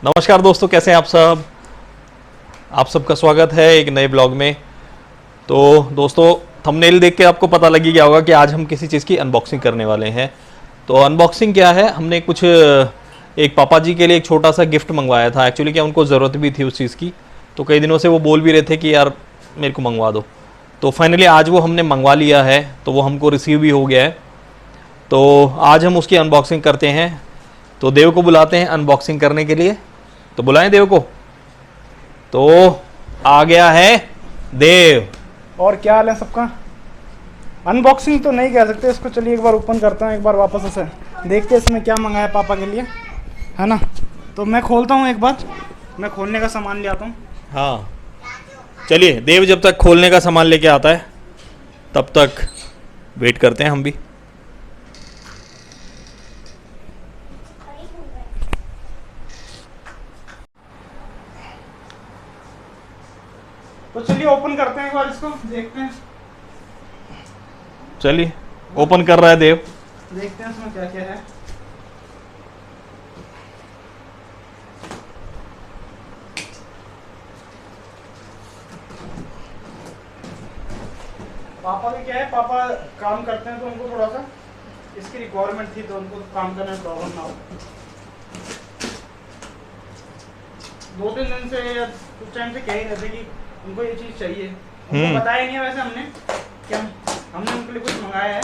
नमस्कार दोस्तों, कैसे हैं आप सब। आप सबका स्वागत है एक नए ब्लॉग में। तो दोस्तों, थंबनेल देख के आपको पता लग ही गया होगा कि आज हम किसी चीज़ की अनबॉक्सिंग करने वाले हैं। तो अनबॉक्सिंग क्या है, हमने कुछ एक पापा जी के लिए एक छोटा सा गिफ्ट मंगवाया था। एक्चुअली क्या उनको ज़रूरत भी थी उस चीज़ की, तो कई दिनों से वो बोल भी रहे थे कि यार मेरे को मंगवा दो। तो फाइनली आज वो हमने मंगवा लिया है, तो वो हमको रिसीव भी हो गया है। तो आज हम उसकी अनबॉक्सिंग करते हैं। तो देव को बुलाते हैं अनबॉक्सिंग करने के लिए। तो बुलाएं देव को। तो आ गया है देव। और क्या हाल है सबका। अनबॉक्सिंग तो नहीं कह सकते इसको, चलिए एक बार ओपन करते हैं एक बार वापस से। देखते हैं इसमें क्या मंगाया पापा के लिए, है ना। तो मैं खोलता हूँ एक बार, मैं खोलने का सामान ले आता हूँ। हाँ, चलिए देव जब तक खोलने का सामान लेके आता है तब तक वेट करते हैं हम भी। तो चलिए ओपन करते हैं एक बार इसको, देखते हैं। चलिए ओपन कर रहा है देव। देखते हैं इसमें क्या क्या है। पापा भी क्या है, पापा काम करते हैं तो उनको थोड़ा सा इसकी रिक्वायरमेंट थी, तो उनको काम करने में प्रॉब्लम ना हो। 2-3 दिन से या कुछ टाइम से कह ही रहते कि उनको ये चीज़ चाहिए। उनको बताया नहीं है वैसे हमने कि हमने उनके लिए कुछ मंगाया है।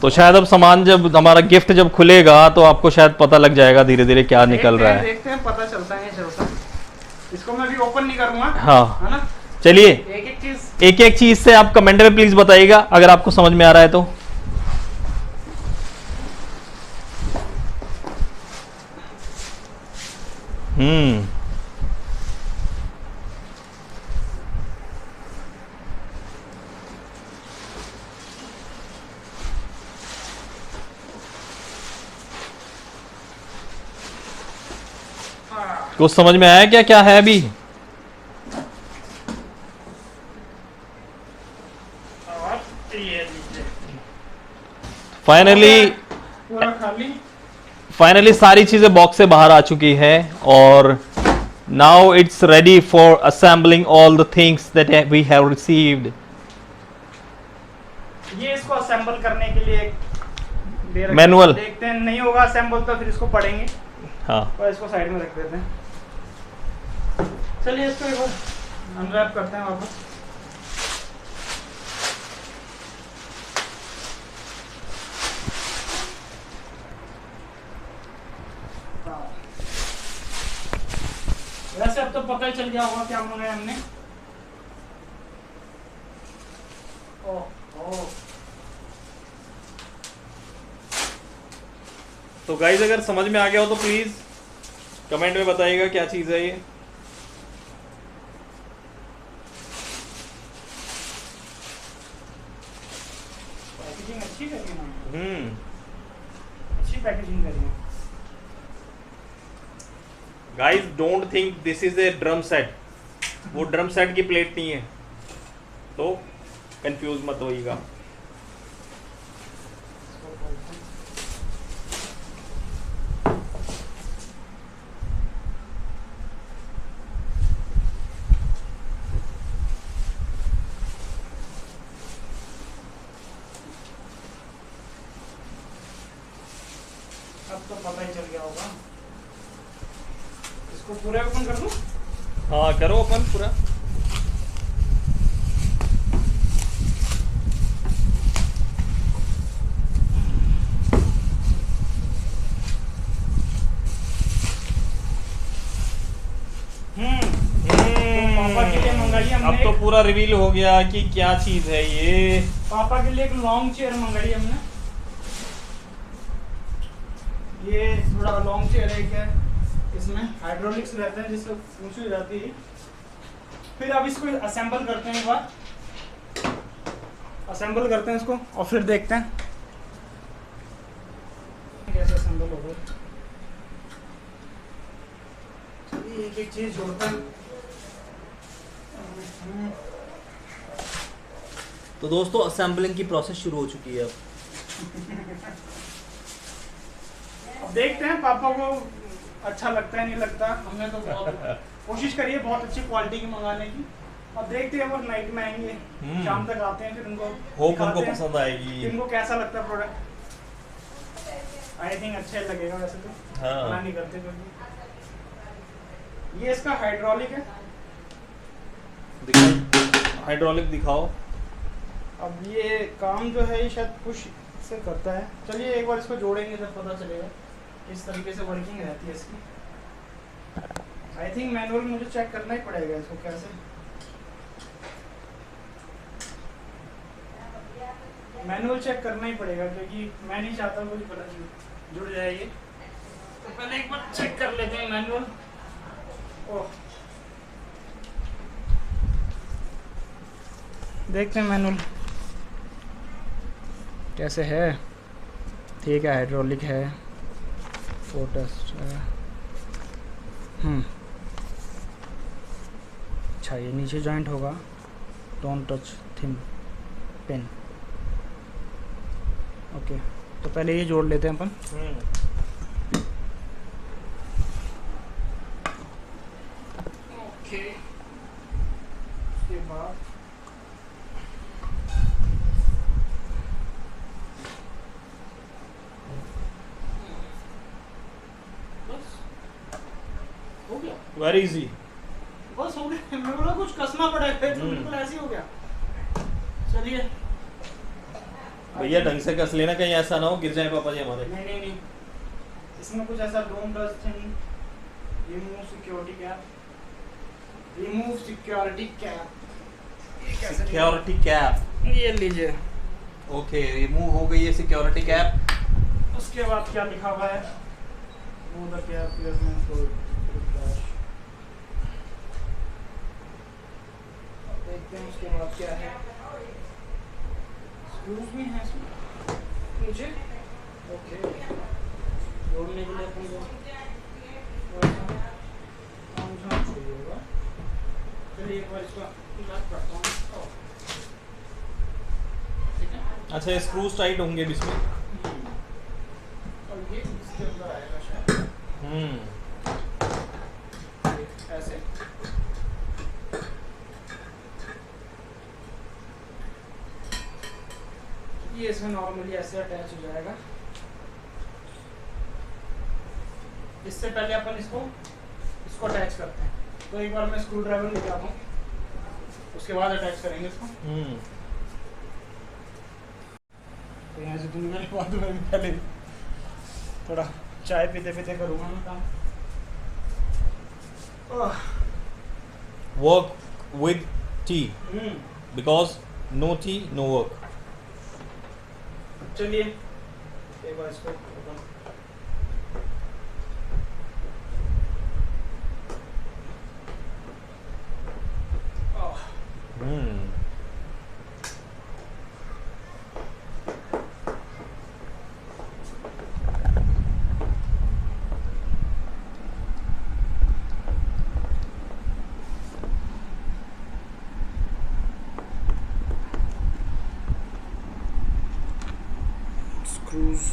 तो शायद अब सामान जब हमारा गिफ्ट जब खुलेगा तो आपको शायद पता लग जाएगा धीरे धीरे क्या निकल रहा है। देखते हैं पता चलता है नहीं चलता। इसको मैं भी ओपन नहीं करूंगा, हाँ, है ना। चलिए एक एक चीज से आप कमेंट में प्लीज बताइएगा अगर आपको समझ में आ रहा है तो। कुछ समझ में आया क्या क्या है अभी। फाइनली पूरा खाली। फाइनली सारी चीजें बॉक्स से बाहर आ चुकी है और now it's ready for assembling all the things that we have received. ये इसको असेंबल करने के लिए दे रखा है। मैनुअल। देखते हैं नहीं होगा असेंबल तो फिर इसको पढ़ेंगे। हाँ, और इसको साइड में रख देते हैं। चलिए इसको एक बार अनरैप करते हैं वापस। वैसे अब तो पता ही चल गया होगा क्या मंगाया हमने। तो गाइज अगर समझ में आ गया हो तो प्लीज कमेंट में बताइएगा क्या चीज है ये। पैकेजिंग अच्छी करी है ना, हम्म अच्छी पैकेजिंग करी है। Guys don't think this is a drum set. वो ड्रम सेट की प्लेट नहीं है, तो कंफ्यूज मत होइएगा। अब तो पता ही चल गया होगा। इसको पूरा ओपन कर दूं? हाँ करो ओपन पूरा। पापा के लिए मंगाई हमने। अब तो पूरा रिवील हो गया कि क्या चीज है ये। पापा के लिए एक लॉन्ग चेयर मंगाई हमने। ये थोड़ा लॉन्ग चेयर है, क्या इसमें हाइड्रोलिक्स रहते हैं जिससे ऊंची हो जाती है। फिर अब इसको असेंबल करते हैं एक बार। असेंबल करते हैं इसको और फिर देखते हैं कैसे असेंबल होगा। चलिए एक एक चीज़ जोड़ते हैं। तो दोस्तों असेंबलिंग की प्रोसेस शुरू हो चुकी है अब। अब देखते हैं पापा को अच्छा लगता है नहीं लगता। हमने तो बहुत कोशिश करी है बहुत अच्छी क्वालिटी की मंगाने की। अब देखते हैं वो नाइट में आएंगे, शाम तक आते हैं, फिर उनको होप दिखाते उनको हैं पसंद आएगी। कि उनको कैसा लगता है प्रोडक्ट। आई थिंक अच्छा ही लगेगा वैसे तो। हाँ। मना नहीं करते क्योंकि ये इसका हाइड्रोलिक है। दिखाओ, हाइड्रोलिक दिखाओ। अब ये काम जो है ये शायद पुश से करता है। चलिए एक बार इसको जोड़ेंगे तब पता चलेगा किस तरीके से वर्किंग रहती है इसकी। आई थिंक मैनुअल मुझे चेक करना ही पड़ेगा इसको कैसे। मैनुअल चेक करना ही पड़ेगा क्योंकि मैं नहीं चाहता कुछ गलत जुड़ जाए ये। तो पहले एक बार चेक कर लेते हैं मैनुअल। ओह, देखते हैं मैनुअल कैसे है। ठीक है, हाइड्रोलिक है, फोटस है। अच्छा, ये नीचे जॉइंट होगा। Don't touch thin pen. Okay, तो पहले ये जोड़ लेते हैं अपन। ओके, उसके बाद हो गया। Very easy. बस हो गया। मैं बोला कुछ कसना पड़ेगा, तो बिल्कुल ऐसे ही हो गया। चलिए भैया ढंग से कस लेना, कहीं ऐसा ना हो गिर जाए पापा जी हमारे। नहीं नहीं नहीं, इसमें कुछ ऐसा don't touch thing. Remove security cap, remove security cap. Security cap, ये लीजिए। ओके रिमूव हो गई है सिक्योरिटी कैप। उसके बाद क्या लिखा हुआ है? वो the cap placement for flash. देखते हैं उसके बाद क्या है। स्क्रूज भी हैं इसमें नीचे। ओके, जोड़ने के लिए अपन को थोड़ा सा चाहिए होगा। चलिए एक बार इसको लॉक करता हूँ। ठीक है। अच्छा स्क्रूज टाइट होंगे भी इसमें। और ये इसके अंदर आएगा शायद। ऐसे ये इसमें नॉर्मली ऐसे अटैच हो जाएगा। इससे पहले अपन इसको अटैच करते हैं। तो एक बार मैं स्क्रू ड्राइवर लेके आता हूँ, उसके बाद अटैच करेंगे इसको। तो यहाँ से दुनिया के बाद मैं पहले थोड़ा चाय पीते पीते करूँगा मैं काम। Work with tea because no tea no work. चलिए एक बार इसको ओपन। screws.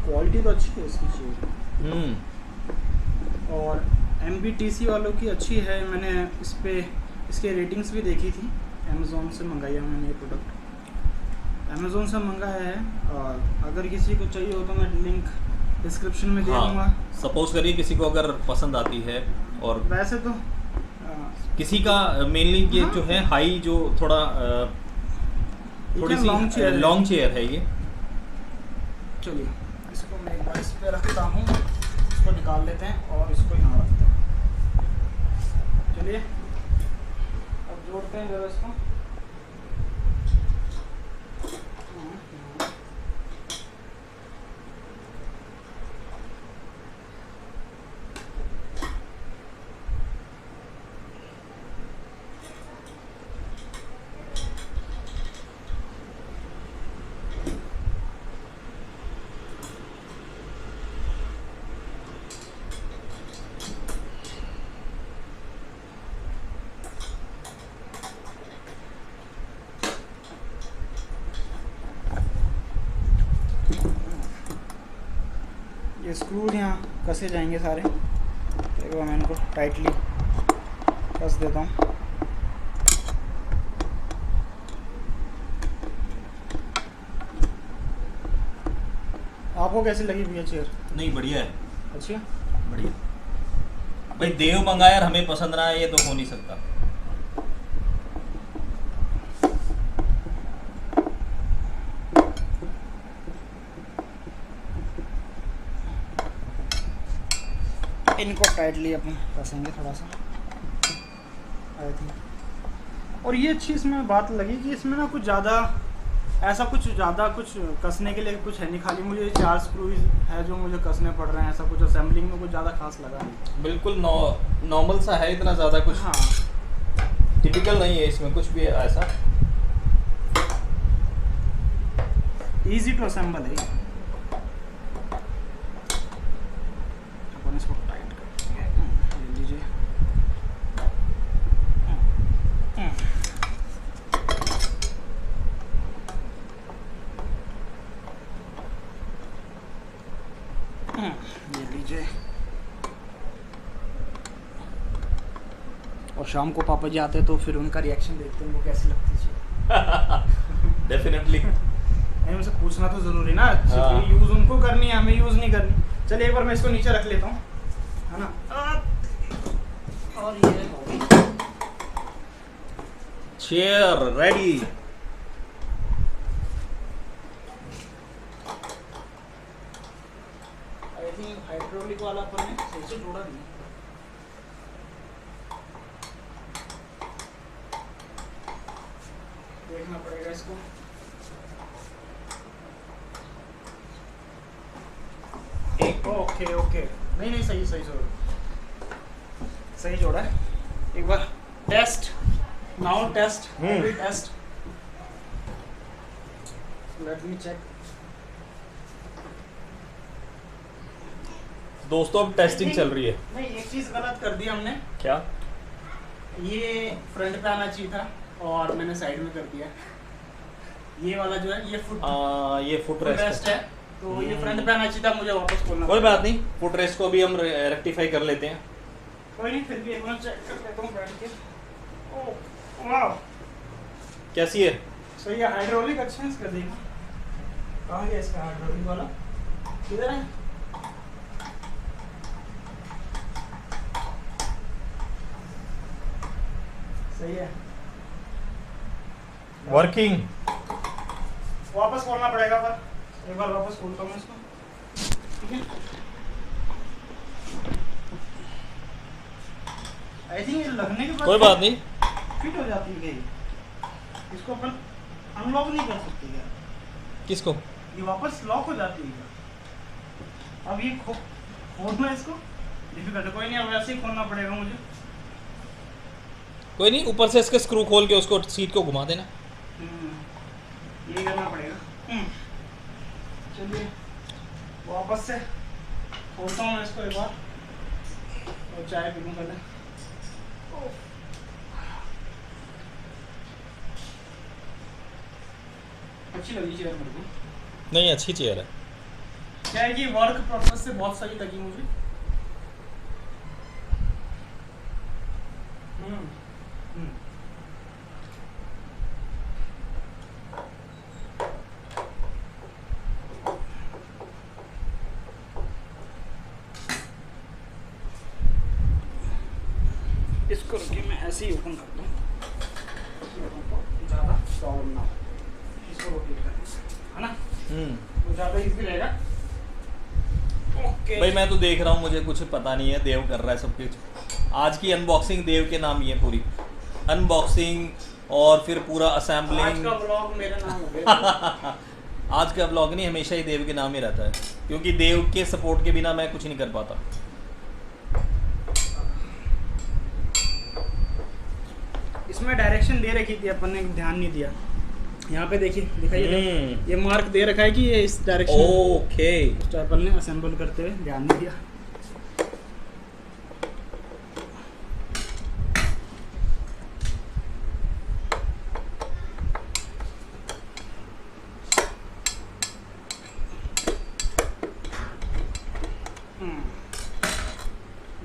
क्वालिटी तो अच्छी है इसकी चीज़। और MBTC वालों की अच्छी है। मैंने इस पे इसके रेटिंग्स भी देखी थी। अमेज़ोन से मंगाई है मैंने ये प्रोडक्ट, अमेज़ोन से मंगाया है। और अगर किसी को चाहिए हो तो मैं लिंक डिस्क्रिप्शन में दे दूँगा। सपोज करिए किसी को अगर पसंद आती है, और वैसे तो किसी का मेनली ये जो है हाई जो थोड़ा थोड़ी सी लॉन्ग चेयर है ये। चलिए इसको मैं एक बार इस पे रखता हूँ। इसको निकाल लेते हैं और इसको यहाँ रखते हैं। चलिए अब जोड़ते हैं जरा इसको। ये स्क्रू यहाँ कसे जाएंगे सारे, तो एक बार मैं इनको टाइटली कस देता हूँ। आपको कैसी लगी भैया चेयर? नहीं, बढ़िया है, अच्छी है? बढ़िया। भाई देव मंगाया और हमें पसंद ना आए, ये तो हो नहीं सकता। इनको टाइटली अपन कसेंगे थोड़ा सा, आई थिंक। और ये अच्छी इसमें बात लगी कि इसमें ना कुछ ज़्यादा ऐसा कुछ ज़्यादा कुछ कसने के लिए कुछ है नहीं, खाली मुझे 4 स्क्रूज है जो मुझे कसने पड़ रहे हैं। ऐसा कुछ असेंबलिंग में कुछ ज़्यादा खास लगा नहीं। बिल्कुल नॉर्मल सा है, इतना ज़्यादा कुछ हाँ, टिपिकल नहीं है इसमें कुछ भी ऐसा। इजी टू असेंबल है ये। अपन इसको टाइट कर ले लीजिए। ये लीजिए। और शाम को पापा जी आते तो फिर उनका रिएक्शन देखते हैं, वो कैसी लगती है। डेफिनेटली। नहीं, उनसे पूछना तो जरूरी ना, हाँ। यूज उनको करनी है, हमें यूज नहीं करनी। चलिए एक बार मैं इसको नीचे रख लेता हूँ, है ना। और ये हो गई chair ready. I think hydraulic वाला अपन ने सही से जोड़ा नहीं। देखना पड़ेगा इसको। ओके ओके, नहीं नहीं, सही सही जोड़ा, सही जोड़ा है। एक बार test, now test, test, let me check. दोस्तों अब टेस्टिंग चल रही है। नहीं, एक चीज गलत कर दी हमने। क्या? ये फ्रंट पे आना चाहिए था और मैंने साइड में कर दिया। ये वाला जो है ये फुट रेस्ट है, तो ये फ्रंट पे आना चाहिए था, मुझे वापस खोलना। कोई बात नहीं, फुट रेस्ट को भी हम रेक्टिफाई कर लेते हैं। कोई नहीं, फिर भी एक बार चेक कर लेता हूँ बैठ के। ओह वाह, कैसी है? सही है। हाइड्रोलिक अच्छा है इसका, देखना कहाँ गया इसका हाइड्रोलिक वाला, किधर है? सही है, वर्किंग। वापस खोलना पड़ेगा, पर एक बार वापस खोलता हूँ इसको, ठीक है। आई थिंक ये लगने के बाद कोई बात नहीं, फिट हो जाती है ये। इसको अपन अनलॉक नहीं कर सकते क्या? किसको? ये वापस लॉक हो जाती है क्या? अब ये खोलना इसको डिफिकल्ट है। कोई नहीं, अब वैसे ही खोलना पड़ेगा मुझे। कोई नहीं, ऊपर से इसके स्क्रू खोल के उसको सीट को घुमा देना। ये करना पड़ेगा। चलिए वापस से खोलता हूँ मैं इसको एक बार, और चाय पी लूँ पहले। अच्छी लगी चेयर मेरे को। नहीं, अच्छी चेयर है। क्या है कि वर्क पर्पस से बहुत सही लगी मुझे। इसको रखिए, मैं ऐसे ही ओपन कर दूँ, ज़्यादा प्रॉब्लम ना हो। इसको रोटेट करना है ना, तो ज़्यादा इजी रहेगा। ओके। ओके भाई मैं तो देख रहा हूँ, मुझे कुछ पता नहीं है, देव कर रहा है सब कुछ। आज की अनबॉक्सिंग देव के नाम ही है पूरी, अनबॉक्सिंग और फिर पूरा आज असेंबलिंग। का व्लॉग मेरा नाम हो गया। आज का ब्लॉग नहीं, हमेशा ही देव के नाम ही रहता है, क्योंकि देव के सपोर्ट के बिना मैं कुछ नहीं कर पाता। इसमें डायरेक्शन दे रखी थी, अपन ने ध्यान नहीं दिया। यहाँ पे देखिए, दिखाइए, ये मार्क दे रखा है कि ये इस डायरेक्शन। ओके, तो अपन ने असेंबल करते हुए ध्यान नहीं दिया।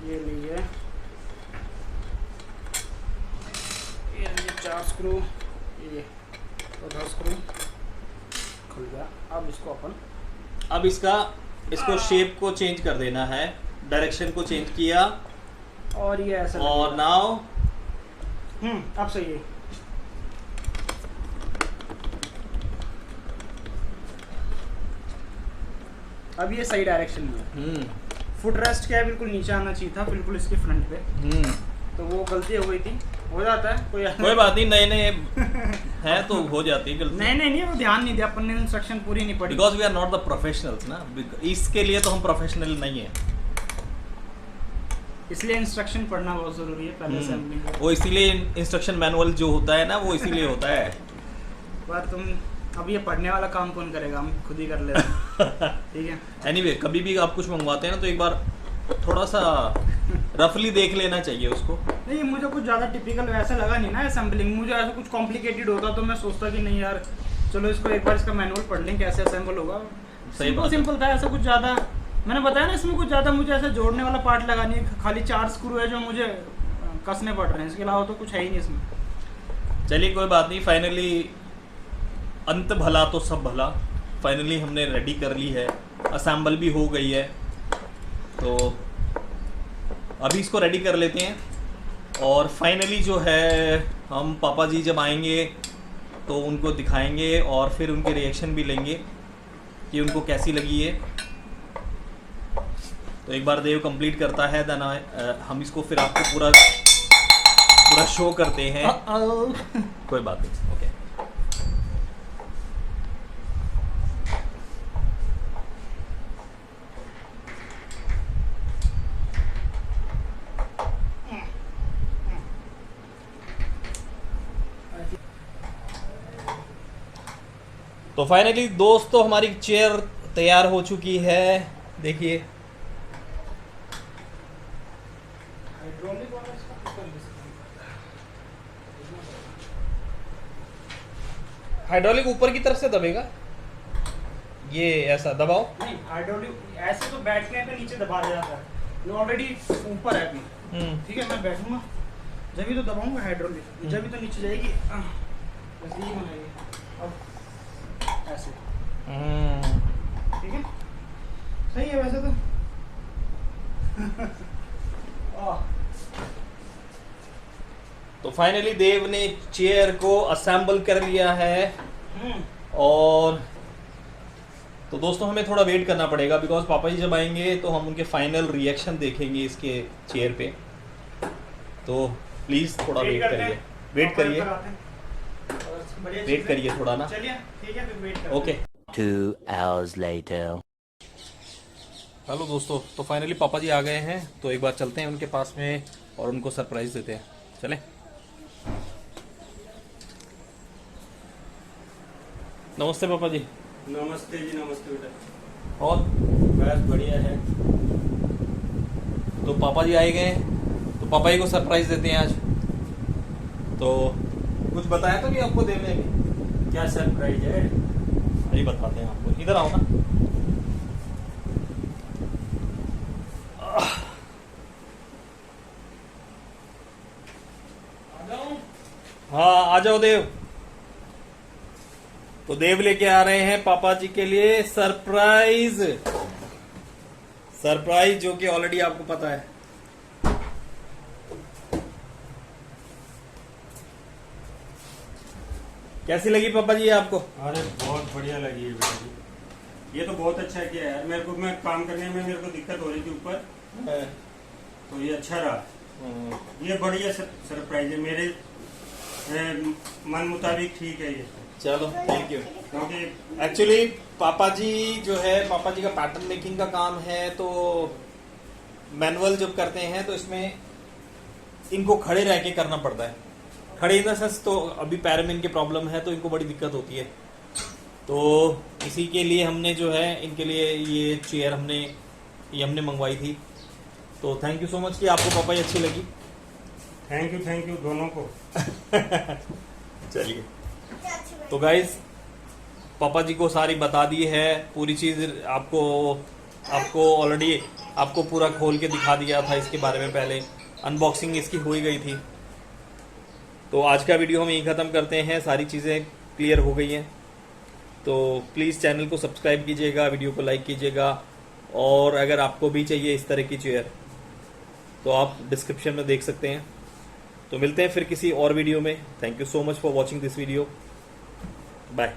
ये लिए, ये लिए 4 स्क्रू, ये चौथा स्क्रू खुल गया। अब इसको अपन अब इसको शेप को चेंज कर देना है, डायरेक्शन को चेंज किया और ये ऐसा और नाउ अब सही है। अब ये सही डायरेक्शन में है। फुट रेस्ट क्या है, बिल्कुल नीचे आना चाहिए था, बिल्कुल इसके फ्रंट पे। तो वो गलती हो गई थी, हो जाता है, कोई बात नहीं, नए नए हैं तो हो जाती है गलती। नहीं वो ध्यान नहीं दिया अपन ने, इंस्ट्रक्शन पूरी नहीं पढ़ी। Because we are not the professionals ना, इसके लिए तो हम प्रोफेशनल नहीं है, इसलिए इंस्ट्रक्शन पढ़ना बहुत जरूरी है पहले असेंबली में। वो इसीलिए इंस्ट्रक्शन मैनुअल जो होता है ना, वो इसीलिए होता है। पर तुम अब ये पढ़ने वाला काम कौन करेगा, हम खुद ही कर लेते हैं। ठीक है। एनीवे, कभी भी आप कुछ मंगवाते हैं ना तो एक बार थोड़ा सा रफली देख लेना चाहिए उसको। नहीं, मुझे कुछ ज़्यादा टिपिकल वैसा लगा नहीं ना असेंबलिंग। मुझे ऐसा कुछ कॉम्प्लिकेटेड होता तो मैं सोचता कि नहीं यार, चलो इसको एक बार इसका मैनुअल पढ़ लें कैसे असेंबल होगा। सिंपल था, ऐसा कुछ ज़्यादा मैंने बताया ना, इसमें कुछ ज़्यादा मुझे ऐसा जोड़ने वाला पार्ट लगा नहीं है। खाली 4 स्क्रू है जो मुझे कसने पड़ रहे हैं, इसके अलावा तो कुछ है ही नहीं इसमें। चलिए कोई बात नहीं, फाइनली अंत भला तो सब भला, फाइनली हमने रेडी कर ली है, असेंबल भी हो गई है। तो अभी इसको रेडी कर लेते हैं और फाइनली जो है हम पापा जी जब आएंगे तो उनको दिखाएंगे और फिर उनके रिएक्शन भी लेंगे कि उनको कैसी लगी है। तो एक बार देव कंप्लीट करता है देन हम इसको फिर आपको पूरा शो करते हैं। कोई बात नहीं, ओके। तो फाइनली दोस्तों हमारी चेयर तैयार हो चुकी है, देखिए। हाइड्रोलिक ऊपर की तरफ से दबेगा, ये ऐसा दबाओ। नहीं, हाइड्रोलिक ऐसे तो बैठने पे नीचे दबा दिया जाता है, ये ऑलरेडी ऊपर है अभी। ठीक है, मैं बैठूंगा जब भी तो दबाऊंगा हाइड्रोलिक, जब भी तो नीचे जाएगी। बस यही बनाएगी अब ऐसे। ठीक है, सही है वैसे तो। तो फाइनली देव ने चेयर को असेंबल कर लिया है और तो दोस्तों हमें थोड़ा वेट करना पड़ेगा बिकॉज पापा जी जब आएंगे तो हम उनके फाइनल रिएक्शन देखेंगे इसके चेयर पे। तो प्लीज़ थोड़ा वेट करिए, वेट करिए थोड़ा ना। चलिए ठीक है, फिर वेट करते हैं। ओके। 2 hours later. हेलो दोस्तों, तो फाइनली पापा जी आ गए हैं, तो एक बार चलते हैं उनके पास में और उनको सरप्राइज देते हैं। चलें। नमस्ते पापा जी। नमस्ते जी, नमस्ते बेटा। और बस बढ़िया है। तो पापा जी आए गए हैं, तो पापा जी को सरप्राइज देते हैं आज। तो कुछ बताया तो नहीं आपको देने में? क्या सरप्राइज है? अभी बताते हैं आपको, इधर आओ ना। हाँ आ जाओ देव। तो देव लेके आ रहे हैं पापा जी के लिए सरप्राइज, सरप्राइज जो कि ऑलरेडी आपको पता है। कैसी लगी पापा जी आपको? अरे बहुत बढ़िया लगी है बेटा जी। ये तो बहुत अच्छा किया यार। मेरे को मैं काम करने में मेरे को दिक्कत हो रही थी ऊपर, तो ये अच्छा रहा। ये बढ़िया सरप्राइज है मेरे मन मुताबिक, ठीक है ये। चलो थैंक यू। क्योंकि एक्चुअली पापा जी जो है, पापा जी का पैटर्न मेकिंग का काम है, तो मैनुअल जब करते हैं तो इसमें इनको खड़े रह के करना पड़ता है। खड़े इन द सेंस, तो अभी पैर में इनके प्रॉब्लम है तो इनको बड़ी दिक्कत होती है। तो इसी के लिए हमने जो है इनके लिए ये चेयर हमने मंगवाई थी। तो थैंक यू सो मच कि आपको पापा ये अच्छी लगी। थैंक यू दोनों को। चलिए, तो गाइज पापा जी को सारी बता दी है पूरी चीज़। आपको ऑलरेडी आपको पूरा खोल के दिखा दिया था इसके बारे में, पहले अनबॉक्सिंग इसकी हो ही गई थी। तो आज का वीडियो हम यहीं ख़त्म करते हैं, सारी चीज़ें क्लियर हो गई हैं। तो प्लीज़ चैनल को सब्सक्राइब कीजिएगा, वीडियो को लाइक कीजिएगा, और अगर आपको भी चाहिए इस तरह की चेयर तो आप डिस्क्रिप्शन में देख सकते हैं। तो मिलते हैं फिर किसी और वीडियो में। Thank you so much for watching this video. Bye.